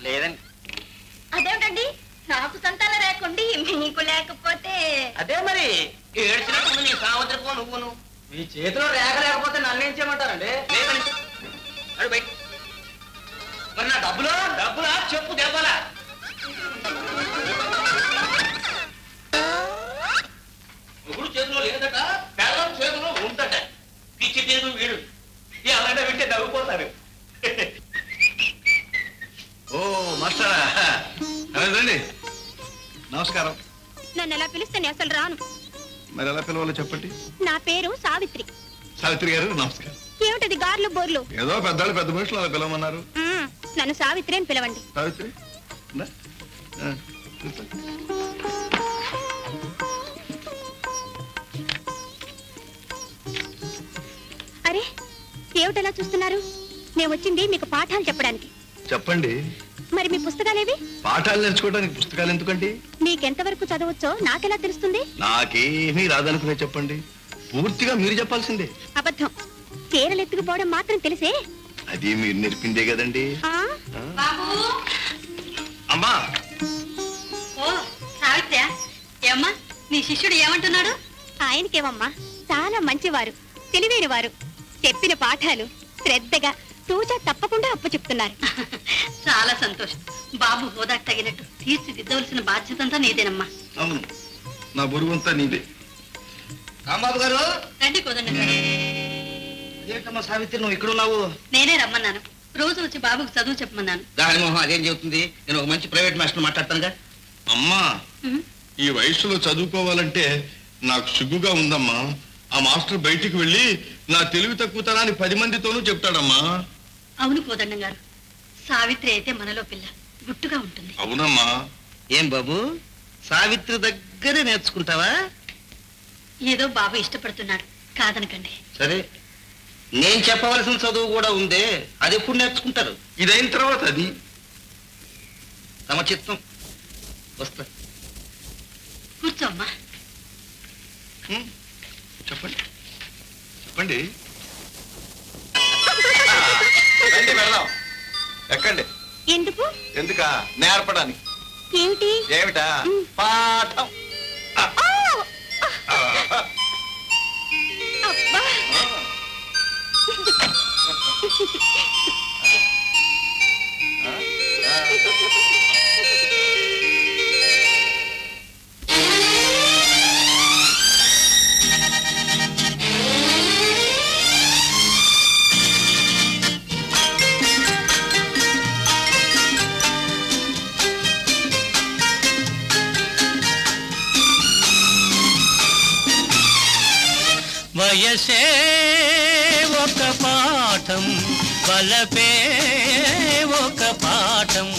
లేదండి. అదేమిటండి నాకు సంతానం లేకుండి మీకు లేకపోతే? అదే మరి ఏడ్చినట్టు నీ సావత్రికో నువ్వును. మీ చేతిలో రేఖ లేకపోతే నన్ను ఏం చేయమంటారండి? లేదని అడు బయట. మరి నా డబ్బులా చెప్పు దెబ్బలా. మొగుడు చేతిలో లేదట, బెల్లం చేతిలో ఉందట. పిచ్చి తీరు వీడు అలాంటి వింటే నవ్వుకోతారు. ఓ మాస్టరా, రండి. నమస్కారం. నన్ను ఎలా పిలుస్తాను అసలు రాను. మరి ఎలా పిలవాలో చెప్పండి. నా పేరు సావిత్రి. సావిత్రి గారు నమస్కారం. ఏమిటది గార్లు బోర్లు? ఏదో పెద్దాళ్ళు పెద్ద మనుషులు అలా పిలవమన్నారు. నన్ను సావిత్రి అని పిలవండి. సావిత్రి అరే ఏమిటలా చూస్తున్నారు? నేను వచ్చింది మీకు పాఠాలు చెప్పడానికి. చెప్పండి. మరి మీ పుస్తకాలేవి? పాఠాలు నేర్చుకోవడానికి పుస్తకాలు ఎందుకండి? మీకెంతవరకు చదవచ్చో నాకెలా తెలుస్తుంది? నాకేమీ రాదనుకునే చెప్పండి. పూర్తిగా మీరు చెప్పాల్సిందే. అబద్ధం. చీరలెత్తుకుపోవడం మాత్రం తెలిసే. అది మీరు నేర్పిందే కదండి. అమ్మా ఓ సావిత్ర్య, ఏమ్మా నీ శిష్యుడు ఏమంటున్నాడు? ఆయనకేమమ్మా, చాలా మంచివారు, తెలివైన వారు. చెప్పిన పాఠాలు శ్రద్ధగా తూచా తప్పకుండా అప్పు చెప్తున్నారు. చాలా సంతోషం. బాబు హోదాకు తగినట్టు తీర్చిదిద్దవలసిన బాధ్యత అంతా నీదేనమ్మా. అవును, నా బరువంతా నీదే. రాంబాబు గారు రండి కోదండ గారు. అదేంటమ్మా సావిత్రి నువ్వు ఇక్కడ ఉన్నావు? నేనే రమ్మన్నాను. రోజు వచ్చి బాబుకు చదువు చెప్పమన్నాను. దాని మొహం అదేం చెబుతుంది? నేను ఒక మంచి ప్రైవేట్ మాస్టర్ మాట్లాడతానుగా. అమ్మా, ఈ వయసులో చదువుకోవాలంటే నాకు సిగ్గుగా ఉందమ్మా. ఆ మాస్టర్ బయటికి వెళ్ళి నా తెలివి తక్కువతనాన్ని 10 మందితోనూ చెప్తాడమ్మా. అవును కోదండం గారు, సావిత్రి అయితే మనలో పిల్ల గుట్టుగా ఉంటుంది. అవునమ్మా. ఏం బాబు, సావిత్రి దగ్గరే నేర్చుకుంటావా? ఏదో బాబు ఇష్టపడుతున్నాడు, కాదనకండి. సరే, నేను చెప్పవలసిన చదువు కూడా ఉందే, అది ఎప్పుడు నేర్చుకుంటారు? ఇదైన తర్వాత అది తమ చిత్తం. వస్తా. కూర్చోమ్మా. చెప్పండి చెప్పండి. రండి వెళ్దాం. ఎక్కండి. ఎందుకు? ఎందుకా? నేర్పడానికి. ఏమిటి? ఏమిటా? పాఠం. అబ్బా. వయసే ఒక పాఠం, బలపే ఒక పాఠం,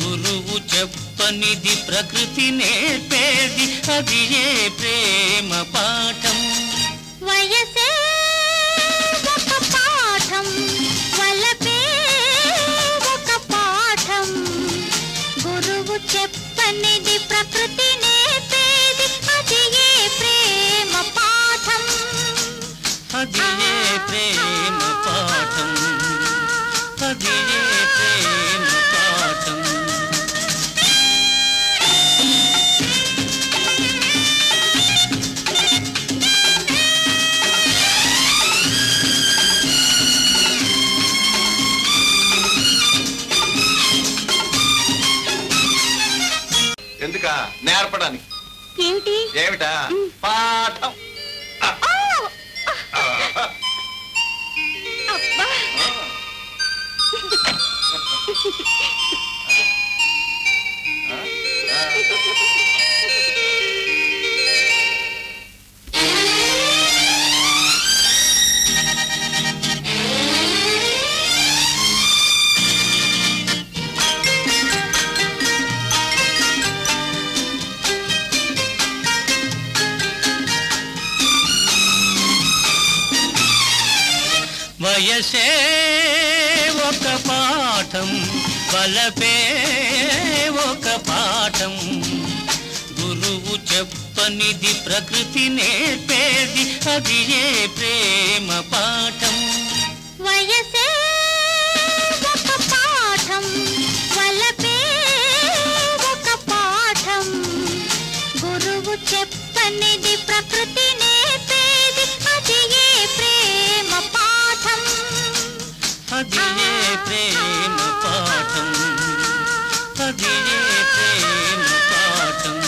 గురువు చెప్పనిది ప్రకృతి నేర్పేది, అది ఏ ప్రేమ పాఠం. వయసే ఒక పాఠం, బలపే ఒక పాఠం, గురువు చెప్పనిది ప్రకృతి నేర్పేది, అది ఏ ప్రేమ పాఠం. అది ఏ ప్రేమ పాఠం, అది ఏ ప్రేమ పాఠం. ఎందుకా? నేర్పడానికి. ఏమిటి? ఏమిటా? పాఠం. అబ్బా. వయసే ఒక పాఠం, బలపే ఒక పాఠం, గురువు చెప్పనిది ప్రకృతి నేర్పేది, అది ఏ ప్రేమ పాఠం. వయసే ఒక పాఠం, అది ఏ ప్రేమ పాఠం, అది ఏ ప్రేమ పాఠం.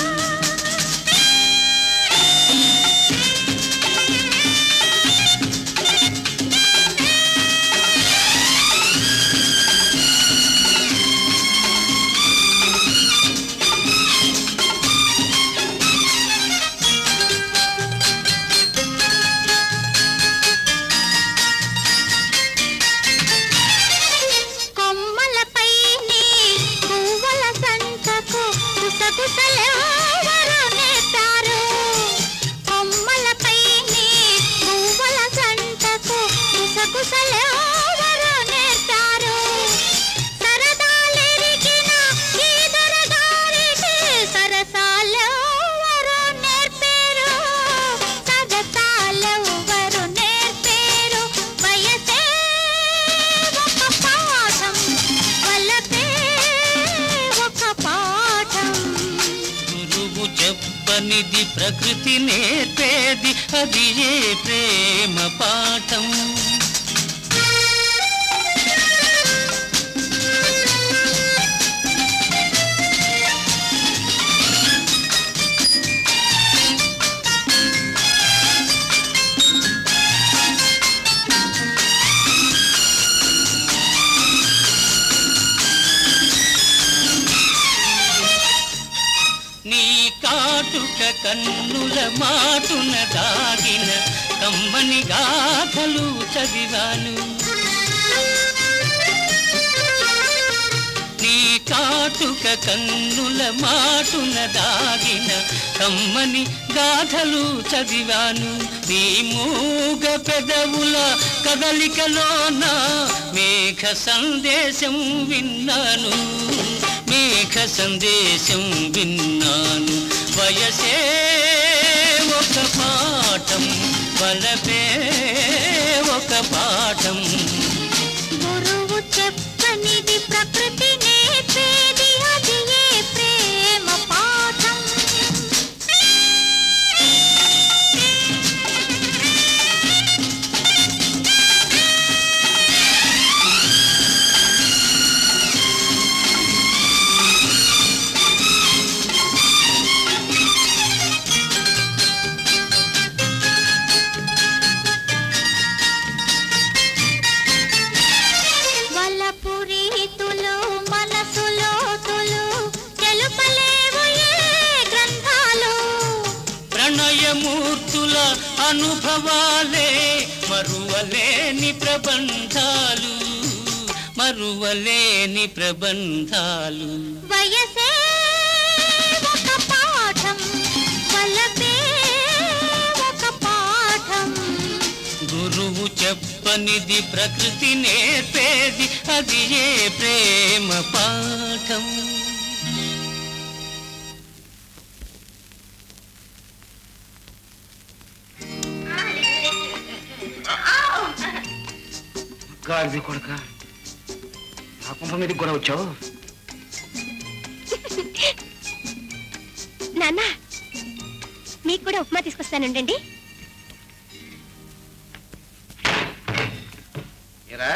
చెప్పనిది ప్రకృతి నేర్పేది, అది ఏ ప్రేమ పాఠం. కాటుక కన్నుల మాటున దాగిన కమ్మని గాథలు చదివాను, నీ కాటుక కన్నుల మాటున దాగిన కమ్మని గాథలు చదివాను, నీ మూగ పెదవుల కదలికలోన మేఘ సందేశం విన్నాను, మేఘ సందేశం విన్నాను. వయసే ఒక పాఠం, వలపే ఒక పాఠం. గురువు చెప్పనిది ప్రకృతి నేర్పేది, అది ఏ ప్రేమ పాఠం. ప్రణయమూర్తుల అనుభవాలే మరువలేని ప్రబంధాలు, మరువలేని ప్రబంధాలు. వయసే ఒక పాఠం, వలపే ఒక పాఠం. గురువు చెప్పనిది ప్రకృతి నేర్పేది, అది ఏ ప్రేమ పాఠం. గాడిది కొడుక, నా కుంభ మీదకి కూడా వచ్చావు. నాన్న, మీకు కూడా ఉప్మా తీసుకొస్తానండి. ఏరా,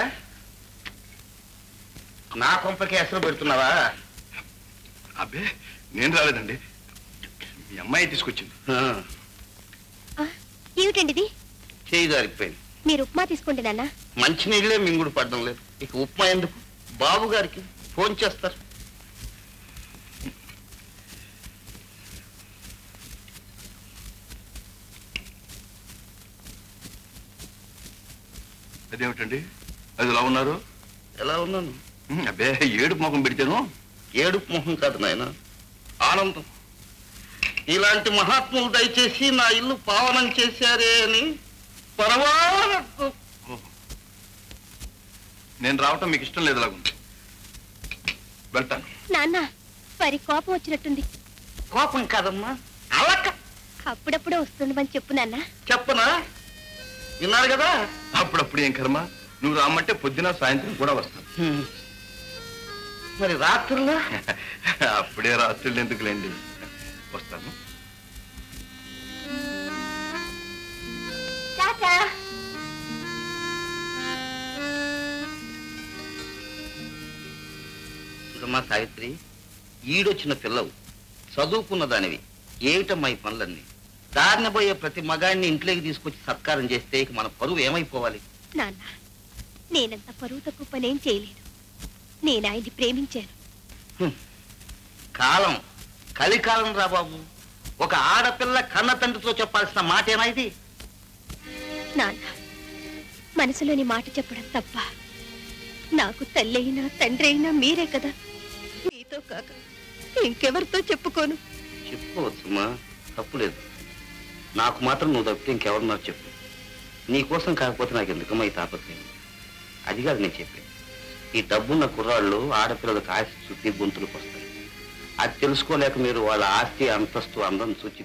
నా కొంపకి అసలు పెడుతున్నావా? అబ్బే, నేను రాలేదండి, మీ అమ్మాయి తీసుకొచ్చింది. ఏమిటండి ఇది? చేయి జారిపోయింది. మీరు ఉప్మా తీసుకోండి నాన్న. మంచినీళ్ళే మింగుడు పడడం లేదు, ఇక ఉప్మా ఎందుకు? బాబు గారికి ఫోన్ చేస్తారు. అదేమిటండి, అది ఎలా ఉన్నారు? ఎలా ఉన్నాను? అబ్బే, ఏడుపు ముఖం పెడితేను. ఏడుపు మొహం కాదు నాయన, ఆనందం. ఇలాంటి మహాత్ములు దయచేసి నా ఇల్లు పావనం చేశారే అని పరమానందం. నేను రావటం మీకు ఇష్టం లేదు, అలాగుంది. వెళ్తాను. నాన్న, మరి కోపం వచ్చినట్టుంది. కోపం కాదమ్మా, అలక. అప్పుడప్పుడు వస్తుండమని చెప్పు నాన్న. చెప్పనా? విన్నారు కదా. అప్పుడప్పుడు ఏం కర్మ, నువ్వు రామంటే పొద్దున సాయంత్రం కూడా వస్తాను. మరి రాత్రుల్లో? అప్పుడే రాత్రులు ఎందుకులేండి, వస్తాను. అమ్మా సావిత్రి, ఈడొచ్చిన పిల్లవు, చదువుకున్న దానివి, ఏమిటమ్మా ఈ పనులన్నీ? దారిన పోయే ప్రతి మగాడిని ఇంట్లోకి తీసుకొచ్చి సత్కారం చేస్తే ఇక మన పరువు ఏమైపోవాలి? నాన్న, నేనంత పరువు తక్కువ పనేం చేయలేదు. నేను ఆయన్ని ప్రేమించాను. కాలం కలికాలం రా బాబు. ఒక ఆడపిల్ల కన్న తండ్రితో చెప్పాల్సిన మాటేనా ఇది? నాన్న, మనసులోని మాట చెప్పడం తప్ప. నాకు తల్లి అయినా తండ్రి అయినా మీరే కదా. మీతో కాక ఇంకెవరితో చెప్పుకోను. చెప్పుకోవచ్చుమా, తప్పులేదు. నాకు మాత్రం నువ్వు తప్పితే ఇంకెవరున్నారు చెప్పు. నీకోసం కాకపోతే నాకు ఎందుకమ్మా ఈ తాపత్రయం? అది కాదు నేను చెప్పేది. ఈ డబ్బున్న కుర్రాళ్ళు ఆడపిల్లలకు ఆశ చుట్టి గొంతులకు వస్తాయి. అది తెలుసుకోలేక మీరు వాళ్ళ ఆస్తి, అంతస్తు, అందం చూచి